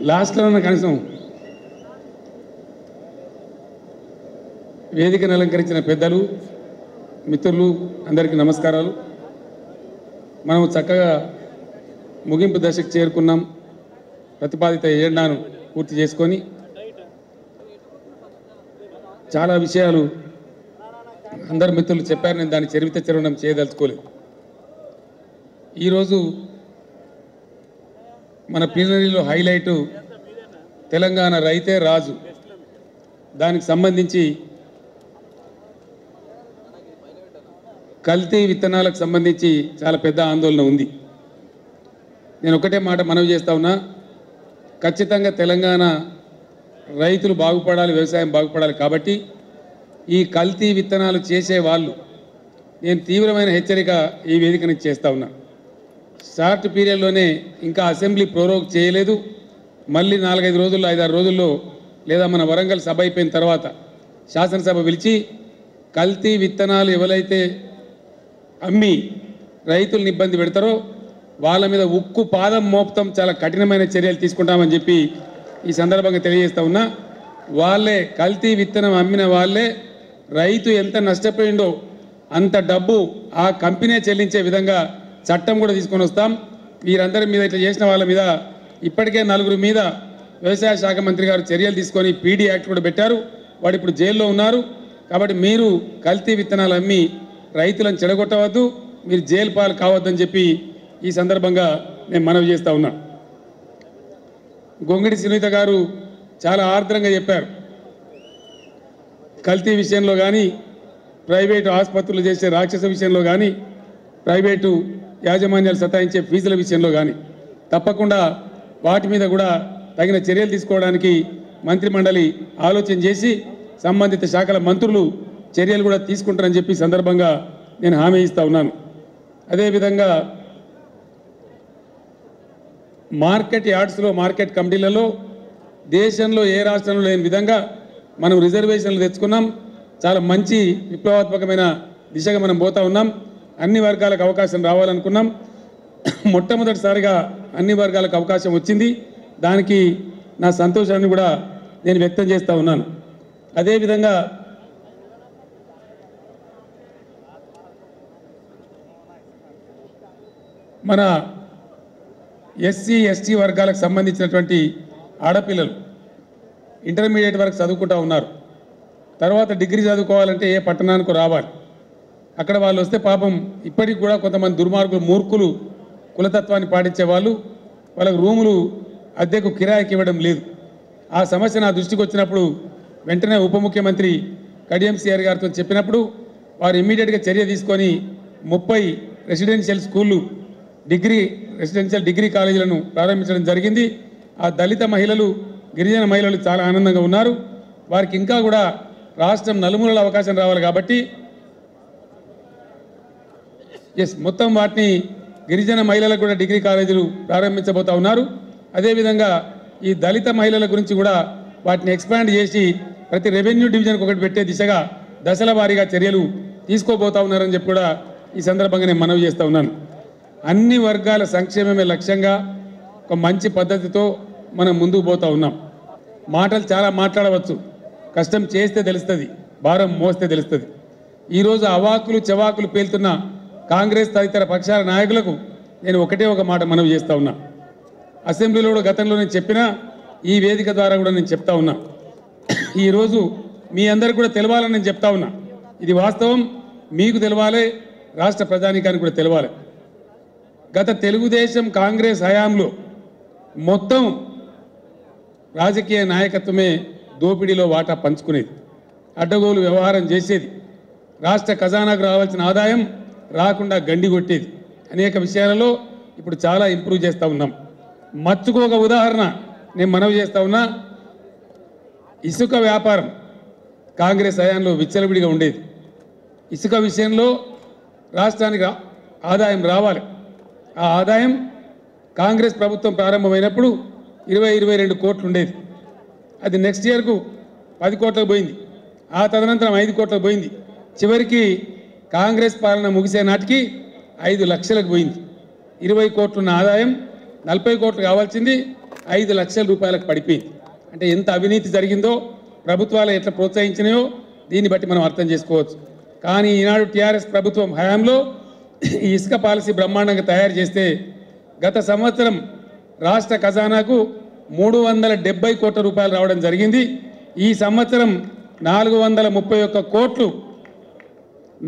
లాస్ట్లో ఉన్న కనీసం వేదికను అలంకరించిన పెద్దలు మిత్రులు అందరికీ నమస్కారాలు. మనం చక్కగా ముగింపు దశకు చేరుకున్నాం. ప్రతిపాదిత ఎజెండాను పూర్తి చేసుకొని చాలా విషయాలు అందరు మిత్రులు చెప్పారు. నేను దాన్ని చరిత్రం చేయదలుచుకోలేదు. ఈరోజు మన ప్లీనరీలో హైలైటు తెలంగాణ రైతే రాజు. దానికి సంబంధించి కల్తీ విత్తనాలకు సంబంధించి చాలా పెద్ద ఆందోళన ఉంది. నేను ఒకటే మాట మనవి చేస్తా ఉన్నా, ఖచ్చితంగా తెలంగాణ రైతులు బాగుపడాలి, వ్యవసాయం బాగుపడాలి. కాబట్టి ఈ కల్తీ విత్తనాలు చేసే వాళ్ళు నేను తీవ్రమైన హెచ్చరిక ఈ వేదిక నుంచి చేస్తూ ఉన్నా. షార్ట్ పీరియడ్లోనే ఇంకా అసెంబ్లీ ప్రోరోగ్ చేయలేదు. మళ్ళీ 4-5 రోజుల్లో 5-6 రోజుల్లో లేదా మన వరంగల్ సభ అయిపోయిన తర్వాత శాసనసభ పిలిచి కల్తీ విత్తనాలు ఎవరైతే అమ్మి రైతులను ఇబ్బంది పెడతారో వాళ్ళ మీద ఉక్కు పాదం మోపుతాం, చాలా కఠినమైన చర్యలు తీసుకుంటామని చెప్పి ఈ సందర్భంగా తెలియజేస్తా ఉన్నా. వాళ్ళే కల్తీ విత్తనం అమ్మిన వాళ్ళే రైతు ఎంత నష్టపోయిండో అంత డబ్బు ఆ కంపెనీ చెల్లించే విధంగా చట్టం కూడా తీసుకొని వస్తాం. వీరందరి మీద ఇట్లా చేసిన వాళ్ళ మీద ఇప్పటికే 4 మీద వ్యవసాయ శాఖ మంత్రి గారు చర్యలు తీసుకొని పీడీ యాక్ట్ కూడా పెట్టారు. వాడు ఇప్పుడు జైల్లో ఉన్నారు. కాబట్టి మీరు కల్తీ విత్తనాలు అమ్మి రైతులను చెడగొట్టవద్దు, మీరు జైలు పాలు కావద్దని చెప్పి ఈ సందర్భంగా నేను మనవి చేస్తూ ఉన్నా. గొంగిడి సునీత గారు చాలా ఆర్ద్రంగా చెప్పారు. కల్తీ విషయంలో కానీ, ప్రైవేటు ఆసుపత్రులు చేసే రాక్షస విషయంలో కానీ, ప్రైవేటు యాజమాన్యాలు సతాయించే ఫీజుల విషయంలో కానీ తప్పకుండా వాటి మీద కూడా తగిన చర్యలు తీసుకోవడానికి మంత్రిమండలి ఆలోచన చేసి సంబంధిత శాఖల మంత్రులు చర్యలు కూడా తీసుకుంటారని చెప్పి సందర్భంగా నేను హామీ ఇస్తూ ఉన్నాను. అదేవిధంగా మార్కెట్ యార్డ్స్లో, మార్కెట్ కమిటీలలో దేశంలో ఏ రాష్ట్రంలో లేని విధంగా మనం రిజర్వేషన్లు తెచ్చుకున్నాం. చాలా మంచి విప్లవాత్మకమైన దిశగా మనం పోతా ఉన్నాం. అన్ని వర్గాలకు అవకాశం రావాలనుకున్నాం. మొట్టమొదటిసారిగా అన్ని వర్గాలకు అవకాశం వచ్చింది. దానికి నా సంతోషాన్ని కూడా నేను వ్యక్తం చేస్తూ ఉన్నాను. అదేవిధంగా మన ఎస్సీ ఎస్టీ వర్గాలకు సంబంధించినటువంటి ఆడపిల్లలు ఇంటర్మీడియట్ వరకు చదువుకుంటూ ఉన్నారు. తర్వాత డిగ్రీ చదువుకోవాలంటే ఏ పట్టణానికి రావాలి. అక్కడ వాళ్ళు వస్తే పాపం ఇప్పటికి కూడా కొంతమంది దుర్మార్గులు, మూర్ఖులు, కులతత్వాన్ని పాటించే వాళ్ళు వాళ్ళకు రూములు అద్దెకు కిరాయికి ఇవ్వడం లేదు. ఆ సమస్య నా దృష్టికి వచ్చినప్పుడు వెంటనే ఉప ముఖ్యమంత్రి కడియం సిఆర్ గారితో చెప్పినప్పుడు వారు ఇమ్మీడియట్గా చర్య తీసుకొని 30 రెసిడెన్షియల్ స్కూళ్ళు, రెసిడెన్షియల్ డిగ్రీ కాలేజీలను ప్రారంభించడం జరిగింది. ఆ దళిత మహిళలు, గిరిజన మహిళలు చాలా ఆనందంగా ఉన్నారు. వారికి ఇంకా కూడా రాష్ట్రం నలుమూలల అవకాశం రావాలి కాబట్టి మొత్తం వాటిని గిరిజన మహిళలకు కూడా డిగ్రీ కాలేజీలు ప్రారంభించబోతా ఉన్నారు. అదేవిధంగా ఈ దళిత మహిళల గురించి కూడా వాటిని ఎక్స్పాండ్ చేసి ప్రతి రెవెన్యూ డివిజన్కి ఒకటి పెట్టే దిశగా దశల వారీగా చర్యలు తీసుకోబోతా ఉన్నారని చెప్పి కూడా ఈ సందర్భంగా నేను మనవి చేస్తూ ఉన్నాను. అన్ని వర్గాల సంక్షేమమే లక్ష్యంగా ఒక మంచి పద్ధతితో మనం ముందుకు పోతూ ఉన్నాం. మాటలు చాలా మాట్లాడవచ్చు, కష్టం చేస్తే తెలుస్తుంది, భారం మోస్తే తెలుస్తుంది. ఈరోజు అవాకులు చవాకులు పేలుతున్న కాంగ్రెస్ తదితర పక్షాల నాయకులకు నేను ఒకటే ఒక మాట మనవి చేస్తూ ఉన్నా. అసెంబ్లీలో కూడా గతంలో నేను చెప్పినా, ఈ వేదిక ద్వారా కూడా నేను చెప్తా ఉన్నా. ఈరోజు మీ అందరికీ కూడా తెలవాలని నేను చెప్తా ఉన్నా. ఇది వాస్తవం, మీకు తెలవాలి, రాష్ట్ర ప్రజానీకానికి కూడా తెలవాలి. గత తెలుగుదేశం కాంగ్రెస్ హయాంలో మొత్తం రాజకీయ నాయకత్వమే దోపిడీలో వాటా పంచుకునేది, అడ్డగోలు వ్యవహారం చేసేది, రాష్ట్ర ఖజానాకు రావాల్సిన ఆదాయం రాకుండా గండి కొట్టేది. అనేక విషయాలలో ఇప్పుడు చాలా ఇంప్రూవ్ చేస్తూ ఉన్నాం. మచ్చుకు ఒక ఉదాహరణ నేను మనవి చేస్తూ ఉన్నా. ఇసుక వ్యాపారం కాంగ్రెస్ హయాంలో విచ్చలవిడిగా ఉండేది. ఇసుక విషయంలో రాష్ట్రానికి ఆదాయం రావాలి. ఆ ఆదాయం కాంగ్రెస్ ప్రభుత్వం ప్రారంభమైనప్పుడు 20-22 కోట్లు ఉండేది. అది నెక్స్ట్ ఇయర్కు 10 కోట్లకు పోయింది. ఆ తదనంతరం 5 కోట్లకు పోయింది. చివరికి కాంగ్రెస్ పాలన ముగిసే నాటికి 5 లక్షలకు పోయింది. 20 కోట్లున్న ఆదాయం 40 కోట్లు కావాల్సింది 5 లక్షల రూపాయలకు పడిపోయింది. అంటే ఎంత అవినీతి జరిగిందో, ప్రభుత్వాలు ఎట్లా ప్రోత్సహించినాయో దీన్ని బట్టి మనం అర్థం చేసుకోవచ్చు. కానీ ఈనాడు టీఆర్ఎస్ ప్రభుత్వం హయాంలో ఈ ఇసుక పాలసీ బ్రహ్మాండంగా తయారు చేస్తే గత సంవత్సరం రాష్ట్ర ఖజానాకు 370 కోట్ల రూపాయలు రావడం జరిగింది. ఈ సంవత్సరం 431 కోట్లు,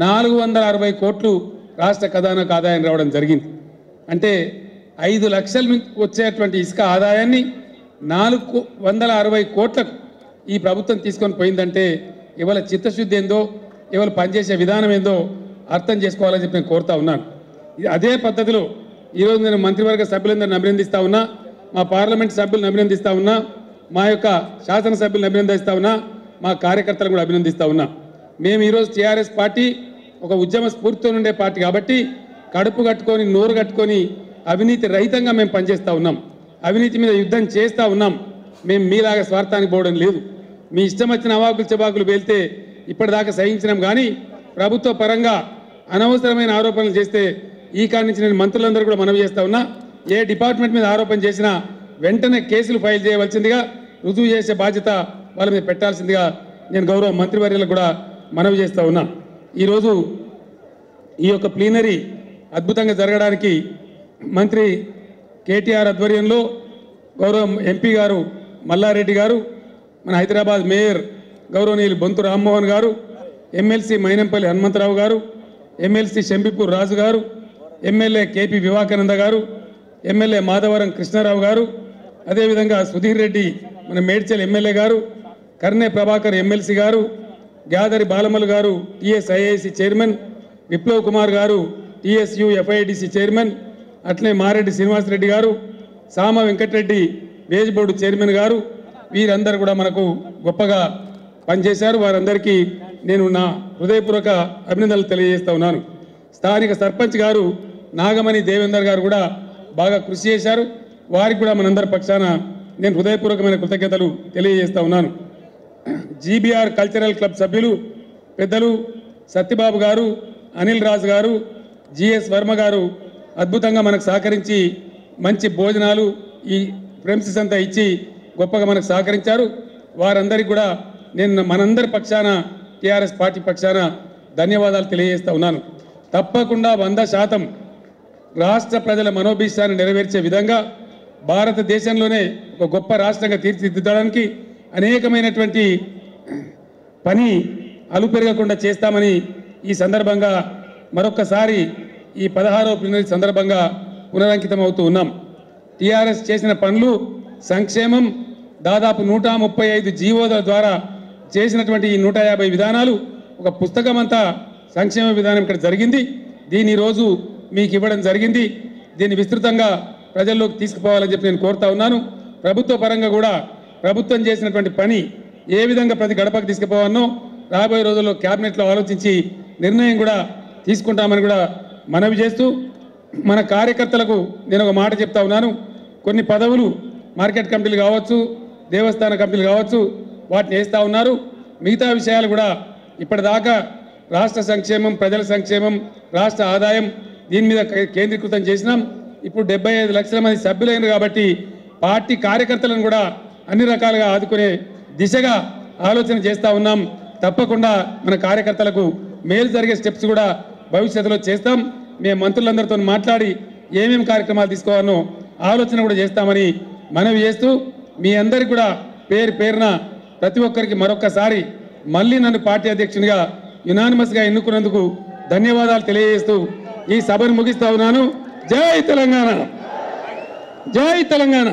460 కోట్లు రాష్ట్ర ఖజానాకు ఆదాయం రావడం జరిగింది. అంటే 5 లక్షల నుంచి వచ్చేటువంటి ఇసుక ఆదాయాన్ని 460 కోట్లకు ఈ ప్రభుత్వం తీసుకొని పోయిందంటే ఇవాళ చిత్తశుద్ధి ఏందో, ఇవాళ పనిచేసే విధానం ఏందో అర్థం చేసుకోవాలని చెప్పి నేను కోరుతా ఉన్నాను. అదే పద్ధతిలో ఈరోజు నేను మంత్రివర్గ సభ్యులందరిని అభినందిస్తూ ఉన్నా, మా పార్లమెంట్ సభ్యులను అభినందిస్తూ ఉన్నా, మా యొక్క శాసనసభ్యులను అభినందిస్తూ ఉన్నా, మా కార్యకర్తలను కూడా అభినందిస్తూ ఉన్నా. మేము ఈరోజు టీఆర్ఎస్ పార్టీ ఒక ఉద్యమ స్ఫూర్తితో ఉండే పార్టీ కాబట్టి కడుపు కట్టుకొని నోరు కట్టుకొని అవినీతి రహితంగా మేము పనిచేస్తూ ఉన్నాం. అవినీతి మీద యుద్ధం చేస్తూ ఉన్నాం. మేము మీలాగా స్వార్థానికి పోవడం లేదు. మీ ఇష్టం వచ్చిన అవాకులు చెబాకులు వెళ్తే ఇప్పటిదాకా సహించినాం. కానీ ప్రభుత్వ పరంగా అనవసరమైన ఆరోపణలు చేస్తే ఈ కాడి నుంచి నేను మంత్రులందరూ కూడా మనవి చేస్తూ ఉన్నా, ఏ డిపార్ట్మెంట్ మీద ఆరోపణ చేసినా వెంటనే కేసులు ఫైల్ చేయవలసిందిగా, రుజువు చేసే బాధ్యత వాళ్ళ మీద పెట్టాల్సిందిగా నేను గౌరవ మంత్రివర్యులకు కూడా మనవి చేస్తూ ఉన్నా. ఈరోజు ఈ యొక్క ప్లీనరీ అద్భుతంగా జరగడానికి మంత్రి కేటీఆర్ ఆధ్వర్యంలో గౌరవ ఎంపీ గారు మల్లారెడ్డి గారు, మన హైదరాబాద్ మేయర్ గౌరవనీయులు బొంతు రామ్మోహన్ గారు, ఎమ్మెల్సీ మైనంపల్లి హనుమంతరావు గారు, ఎమ్మెల్సీ శంబిపూర్ రాజు గారు, ఎమ్మెల్యే కేపీ వివేకానంద గారు, ఎమ్మెల్యే మాధవరం కృష్ణారావు గారు, అదేవిధంగా సుధీర్ రెడ్డి మన మేడ్చల్ ఎమ్మెల్యే గారు, కర్నే ప్రభాకర్ ఎమ్మెల్సీ గారు, గ్యాదరి బాలమల్ గారు టీఎస్ఐఐసి చైర్మన్, విప్లవ్ కుమార్ గారు టీఎస్యు ఎఫ్ఐడిసి చైర్మన్, అట్లే మారెడ్డి శ్రీనివాసరెడ్డి గారు, సామ వెంకటరెడ్డి వేజ్ బోర్డు చైర్మన్ గారు, వీరందరూ కూడా మనకు గొప్పగా పనిచేశారు. వారందరికీ నేను నా హృదయపూర్వక అభినందనలు తెలియజేస్తా ఉన్నాను. స్థానిక సర్పంచ్ గారు నాగమణి దేవేందర్ గారు కూడా బాగా కృషి చేశారు. వారికి కూడా మనందరి పక్షాన నేను హృదయపూర్వకమైన కృతజ్ఞతలు తెలియజేస్తా ఉన్నాను. జీబీఆర్ కల్చరల్ క్లబ్ సభ్యులు పెద్దలు సత్యబాబు గారు, అనిల్ రాజు గారు, జిఎస్ వర్మ గారు అద్భుతంగా మనకు సహకరించి మంచి భోజనాలు ఈ ప్రెమిసెస్ అంతా ఇచ్చి గొప్పగా మనకు సహకరించారు. వారందరికీ కూడా నేను మనందరి పక్షాన టీఆర్ఎస్ పార్టీ పక్షాన ధన్యవాదాలు తెలియజేస్తా ఉన్నాను. తప్పకుండా 100% రాష్ట్ర ప్రజల మనోభీష్టాన్ని నెరవేర్చే విధంగా భారతదేశంలోనే ఒక గొప్ప రాష్ట్రంగా తీర్చిదిద్దడానికి అనేకమైనటువంటి పని అలుపెరగకుండా చేస్తామని ఈ సందర్భంగా మరొక్కసారి ఈ 16వ ప్లీనరీ సందర్భంగా పునరంకితం అవుతూ ఉన్నాం. టీఆర్ఎస్ చేసిన పనులు, సంక్షేమం, దాదాపు 135 జీవోల ద్వారా చేసినటువంటి ఈ 150 విధానాలు ఒక పుస్తకం అంతా సంక్షేమ విధానం ఇక్కడ జరిగింది. దీన్ని ఈరోజు మీకు ఇవ్వడం జరిగింది. దీన్ని విస్తృతంగా ప్రజల్లోకి తీసుకుపోవాలని చెప్పి నేను కోరుతా ఉన్నాను. ప్రభుత్వ పరంగా కూడా ప్రభుత్వం చేసినటువంటి పని ఏ విధంగా ప్రతి గడపకు తీసుకుపోవాలనో రాబోయే రోజుల్లో క్యాబినెట్లో ఆలోచించి నిర్ణయం కూడా తీసుకుంటామని కూడా మనవి చేస్తూ, మన కార్యకర్తలకు నేను ఒక మాట చెప్తా ఉన్నాను. కొన్ని పదవులు మార్కెట్ కమిటీలు కావచ్చు, దేవస్థాన కమిటీలు కావచ్చు, వాటిని వేస్తూ ఉన్నారు. మిగతా విషయాలు కూడా ఇప్పటిదాకా రాష్ట్ర సంక్షేమం, ప్రజల సంక్షేమం, రాష్ట్ర ఆదాయం దీని మీద కేంద్రీకృతం చేసినాం. ఇప్పుడు 75 లక్షల మంది సభ్యులైన కాబట్టి పార్టీ కార్యకర్తలను కూడా అన్ని రకాలుగా ఆదుకునే దిశగా ఆలోచన చేస్తూ ఉన్నాం. తప్పకుండా మన కార్యకర్తలకు మేలు జరిగే స్టెప్స్ కూడా భవిష్యత్తులో చేస్తాం. మేము మంత్రులందరితో మాట్లాడి ఏమేమి కార్యక్రమాలు తీసుకోవాలనో ఆలోచన కూడా చేస్తామని మనవి చేస్తూ, మీ అందరికీ కూడా పేరు పేరున ప్రతి ఒక్కరికి మరొక్కసారి మళ్ళీ నన్ను పార్టీ అధ్యక్షునిగా యునానిమస్గా ఎన్నుకున్నందుకు ధన్యవాదాలు తెలియజేస్తూ ఈ సభను ముగిస్తా ఉన్నాను. జై తెలంగాణ, జై తెలంగాణ.